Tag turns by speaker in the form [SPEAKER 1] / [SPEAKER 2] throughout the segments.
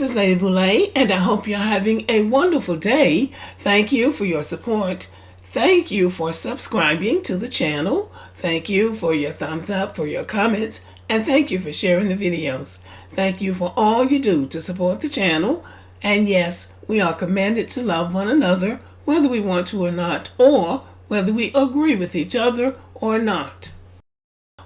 [SPEAKER 1] is Lady Boulay, and I hope you're having a wonderful day. Thank you for your support. Thank you for subscribing to the channel. Thank you for your thumbs up, for your comments, and thank you for sharing the videos. Thank you for all you do to support the channel. And yes, we are commanded to love one another, whether we want to or not, or whether we agree with each other or not.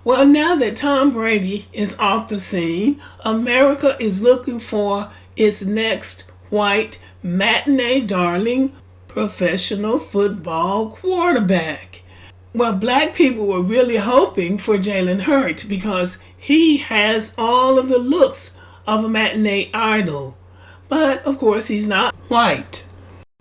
[SPEAKER 1] Well, now that Tom Brady is off the scene, America is looking for its next white matinee darling professional football quarterback. Well, black people were really hoping for Jalen Hurts because he has all of the looks of a matinee idol. But, of course, he's not white.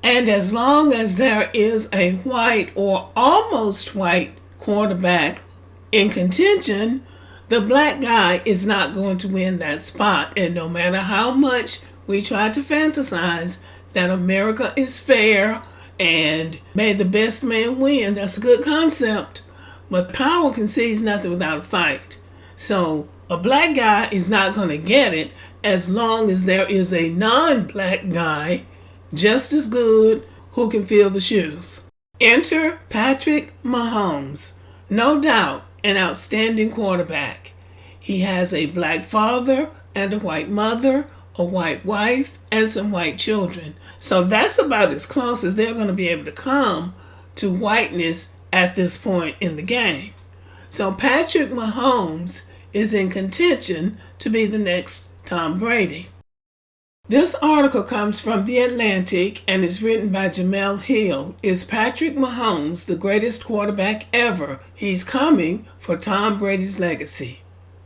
[SPEAKER 1] And as long as there is a white or almost white quarterback in contention, the black guy is not going to win that spot. And no matter how much we try to fantasize that America is fair and may the best man win, that's a good concept. But power concedes nothing without a fight. So a black guy is not going to get it as long as there is a non-black guy just as good who can fill the shoes. Enter Patrick Mahomes. No doubt an outstanding quarterback. He has a black father and a white mother, a white wife, and some white children. So that's about as close as they're going to be able to come to whiteness at this point in the game. So Patrick Mahomes is in contention to be the next Tom Brady. This article comes from The Atlantic and is written by Jamel Hill. Is Patrick Mahomes the greatest quarterback ever? He's coming for Tom Brady's legacy.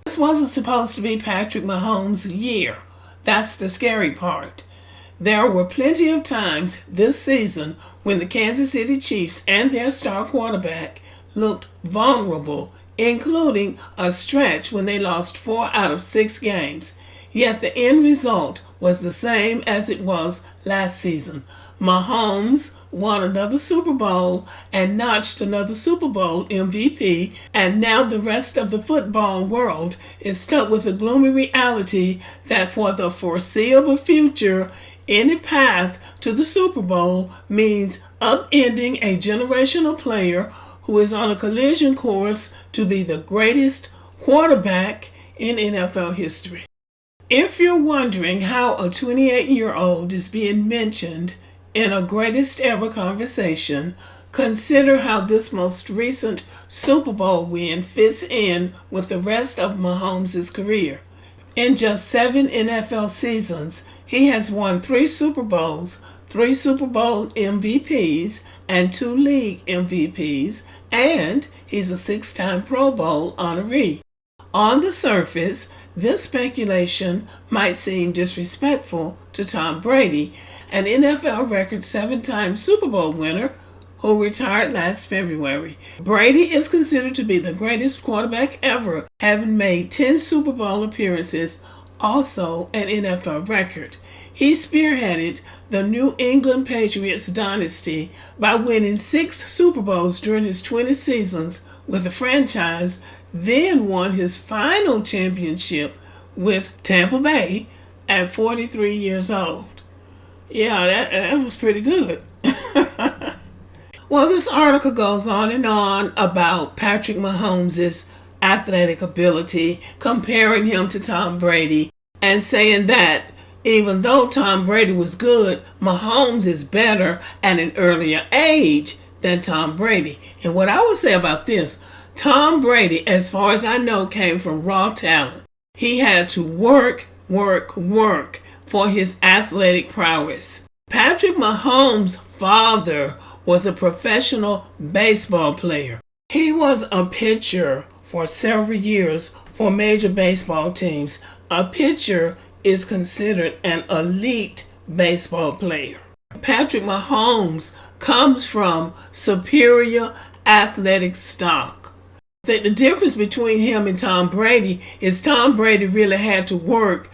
[SPEAKER 1] This wasn't supposed to be Patrick Mahomes' year. That's the scary part. There were plenty of times this season when the Kansas City Chiefs and their star quarterback looked vulnerable, including a stretch when they lost 4 out of 6 games. Yet the end result was the same as it was last season. Mahomes won another Super Bowl and notched another Super Bowl MVP, and now the rest of the football world is stuck with the gloomy reality that for the foreseeable future, any path to the Super Bowl means upending a generational player who is on a collision course to be the greatest quarterback in NFL history. If you're wondering how a 28-year-old is being mentioned in a greatest ever conversation, consider how this most recent Super Bowl win fits in with the rest of Mahomes' career. In just 7 NFL seasons, he has won 3 Super Bowls, 3 Super Bowl MVPs, and 2 league MVPs, and he's a 6-time Pro Bowl honoree. On the surface, this speculation might seem disrespectful to Tom Brady, an NFL record 7-time Super Bowl winner who retired last February. Brady is considered to be the greatest quarterback ever, having made 10 Super Bowl appearances, also an NFL record. He spearheaded the New England Patriots dynasty by winning 6 Super Bowls during his 20 seasons with the franchise, then won his final championship with Tampa Bay at 43 years old. Yeah, that was pretty good. Well, this article goes on and on about Patrick Mahomes' athletic ability, comparing him to Tom Brady, and saying that even though Tom Brady was good, Mahomes is better at an earlier age than Tom Brady. And what I would say about this, Tom Brady, as far as I know, came from raw talent. He had to work for his athletic prowess. Patrick Mahomes' father was a professional baseball player. He was a pitcher for several years for major baseball teams. A pitcher is considered an elite baseball player. Patrick Mahomes comes from superior athletic stock. The difference between him and Tom Brady is Tom Brady really had to work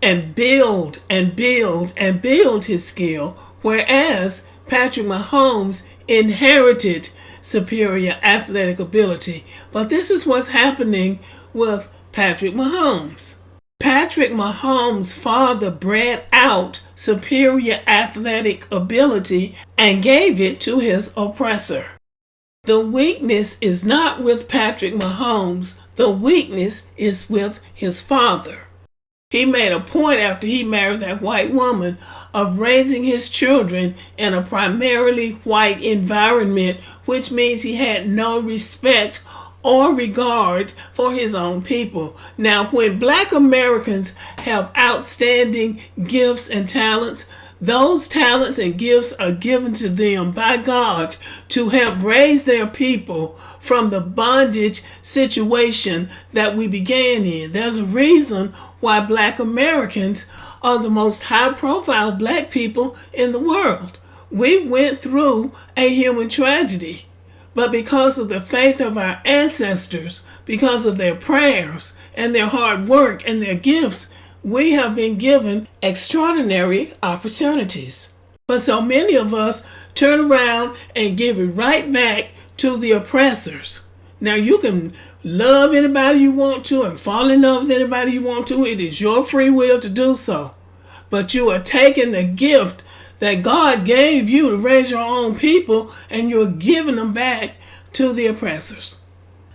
[SPEAKER 1] and build his skill, whereas Patrick Mahomes inherited superior athletic ability. But this is what's happening with Patrick Mahomes. Patrick Mahomes' father bred out superior athletic ability and gave it to his oppressor. The weakness is not with Patrick Mahomes. The weakness is with his father. He made a point after he married that white woman of raising his children in a primarily white environment, which means he had no respect or regard for his own people. Now, when black Americans have outstanding gifts and talents, those talents and gifts are given to them by God to help raise their people from the bondage situation that we began in. There's a reason why black Americans are the most high-profile black people in the world. We went through a human tragedy, but because of the faith of our ancestors, because of their prayers and their hard work and their gifts, we have been given extraordinary opportunities. But so many of us turn around and give it right back to the oppressors. Now, you can love anybody you want to and fall in love with anybody you want to. It is your free will to do so. But you are taking the gift that God gave you to raise your own people, and you're giving them back to the oppressors.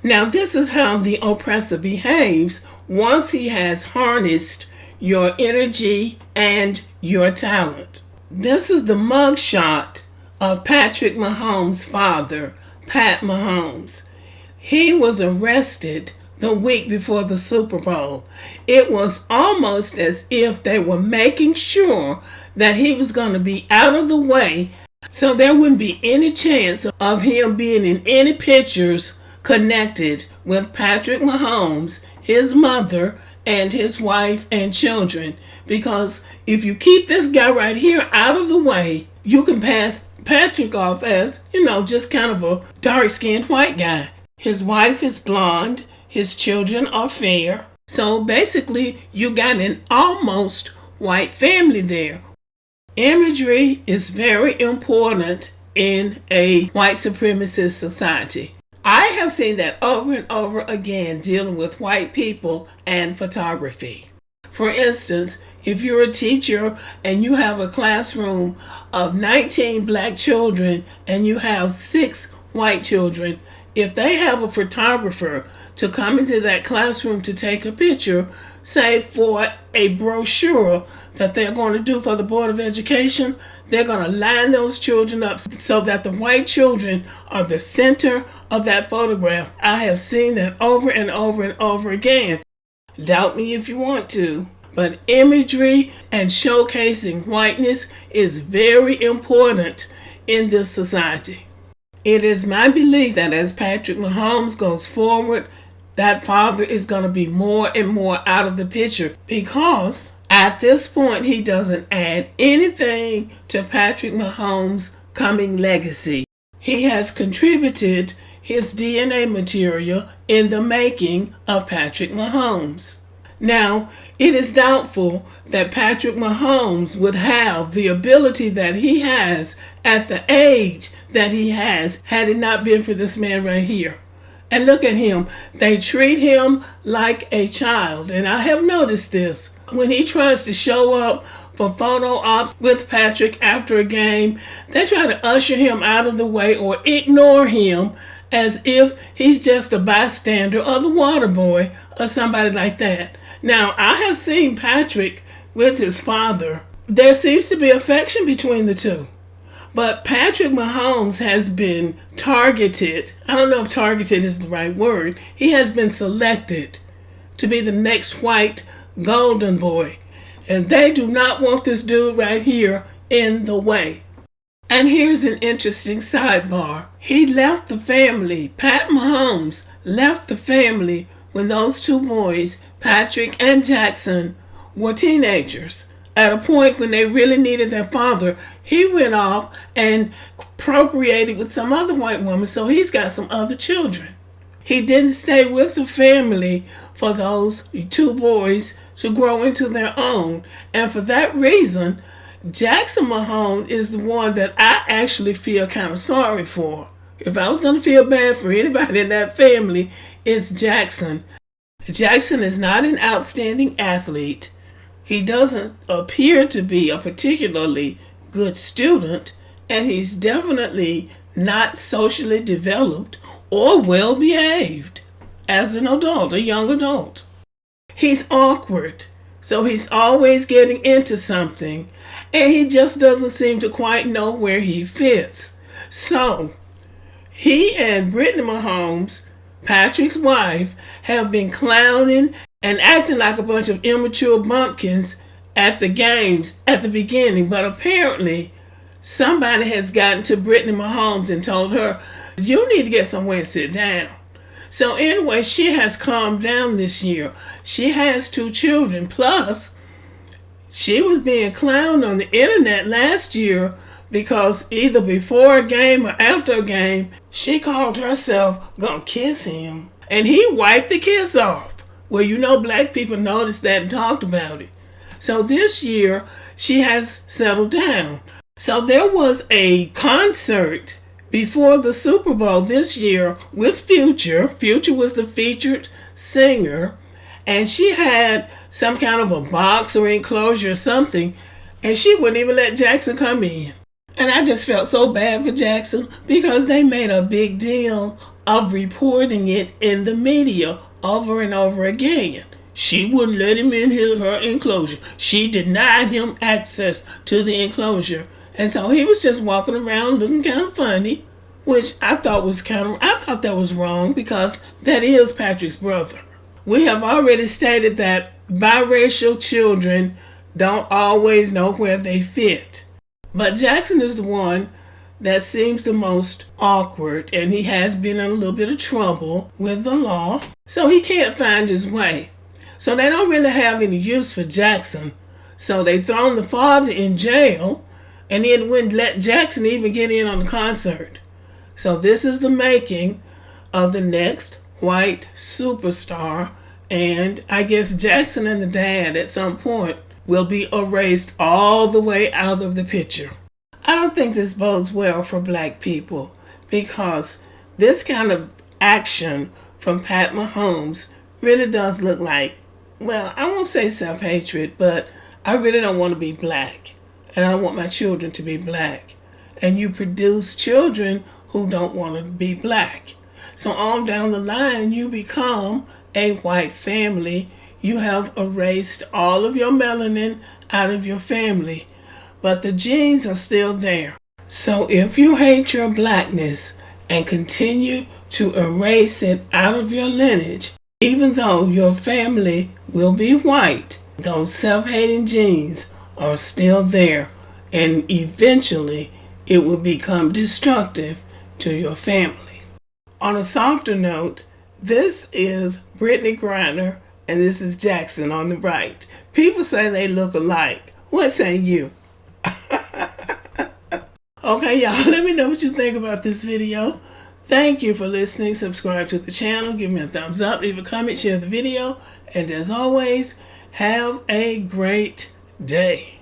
[SPEAKER 1] Now, this is how the oppressor behaves once he has harnessed your energy and your talent. This is the mugshot of Patrick Mahomes' father, Pat Mahomes. He was arrested the week before the Super Bowl. It was almost as if they were making sure that he was going to be out of the way so there wouldn't be any chance of him being in any pictures connected with Patrick Mahomes, his mother, and his wife and children. Because if you keep this guy right here out of the way, you can pass Patrick off as, just kind of a dark-skinned white guy. His wife is blonde. His children are fair. So basically, you got an almost white family there. Imagery is very important in a white supremacist society. I have seen that over and over again dealing with white people and photography. For instance, if you're a teacher and you have a classroom of 19 black children and you have 6 white children, if they have a photographer to come into that classroom to take a picture, say for a brochure that they're going to do for the Board of Education, they're going to line those children up so that the white children are the center of that photograph. I have seen that over and over and over again. Doubt me if you want to, but imagery and showcasing whiteness is very important in this society. It is my belief that as Patrick Mahomes goes forward, that father is going to be more and more out of the picture, because at this point he doesn't add anything to Patrick Mahomes' coming legacy. He has contributed his DNA material in the making of Patrick Mahomes. Now, it is doubtful that Patrick Mahomes would have the ability that he has at the age that he has had it not been for this man right here. And look at him. They treat him like a child. And I have noticed this. When he tries to show up for photo ops with Patrick after a game, they try to usher him out of the way or ignore him as if he's just a bystander or the water boy or somebody like that. Now, I have seen Patrick with his father. There seems to be affection between the two. But Patrick Mahomes has been targeted. I don't know if targeted is the right word. He has been selected to be the next white golden boy. And they do not want this dude right here in the way. And here's an interesting sidebar. He left the family. Pat Mahomes left the family when those two boys, Patrick and Jackson, were teenagers. At a point when they really needed their father, he went off and procreated with some other white woman, so he's got some other children. He didn't stay with the family for those two boys to grow into their own. And for that reason, Jackson Mahomes is the one that I actually feel kind of sorry for. If I was going to feel bad for anybody in that family, it's Jackson. Jackson is not an outstanding athlete. He doesn't appear to be a particularly good student, and he's definitely not socially developed or well behaved as an adult, a young adult. He's awkward, so he's always getting into something, and he just doesn't seem to quite know where he fits. So, he and Brittany Mahomes, Patrick's wife, have been clowning and acting like a bunch of immature bumpkins at the games at the beginning, but apparently somebody has gotten to Brittany Mahomes and told her, you need to get somewhere and sit down. So anyway, she has calmed down this year. She has 2 children, plus she was being clowned on the internet last year because either before a game or after a game, she called herself gonna kiss him, and he wiped the kiss off. Well, you know, black people noticed that and talked about it. So this year, she has settled down. So there was a concert before the Super Bowl this year with Future. Future was the featured singer, and she had some kind of a box or enclosure or something, and she wouldn't even let Jackson come in. And I just felt so bad for Jackson because they made a big deal of reporting it in the media over and over again. She wouldn't let him in her enclosure. She denied him access to the enclosure. And so he was just walking around looking kind of funny, which I thought that was wrong because that is Patrick's brother. We have already stated that biracial children don't always know where they fit. But Jackson is the one that seems the most awkward, and he has been in a little bit of trouble with the law, so he can't find his way. So they don't really have any use for Jackson. So they thrown the father in jail, and then wouldn't let Jackson even get in on the concert. So this is the making of the next white superstar, and I guess Jackson and the dad at some point will be erased all the way out of the picture. I don't think this bodes well for black people because this kind of action from Pat Mahomes really does look like, well, I won't say self-hatred, but I really don't want to be black, and I don't want my children to be black. And you produce children who don't want to be black. So on down the line, you become a white family. You have erased all of your melanin out of your family, but the genes are still there. So if you hate your blackness and continue to erase it out of your lineage, even though your family will be white, those self-hating genes are still there, and eventually it will become destructive to your family. On a softer note, this is Brittany Griner and this is Jackson on the right. People say they look alike. What say you? Okay, y'all, let me know what you think about this video. Thank you for listening. Subscribe to the channel. Give me a thumbs up. Leave a comment. Share the video. And as always, have a great day.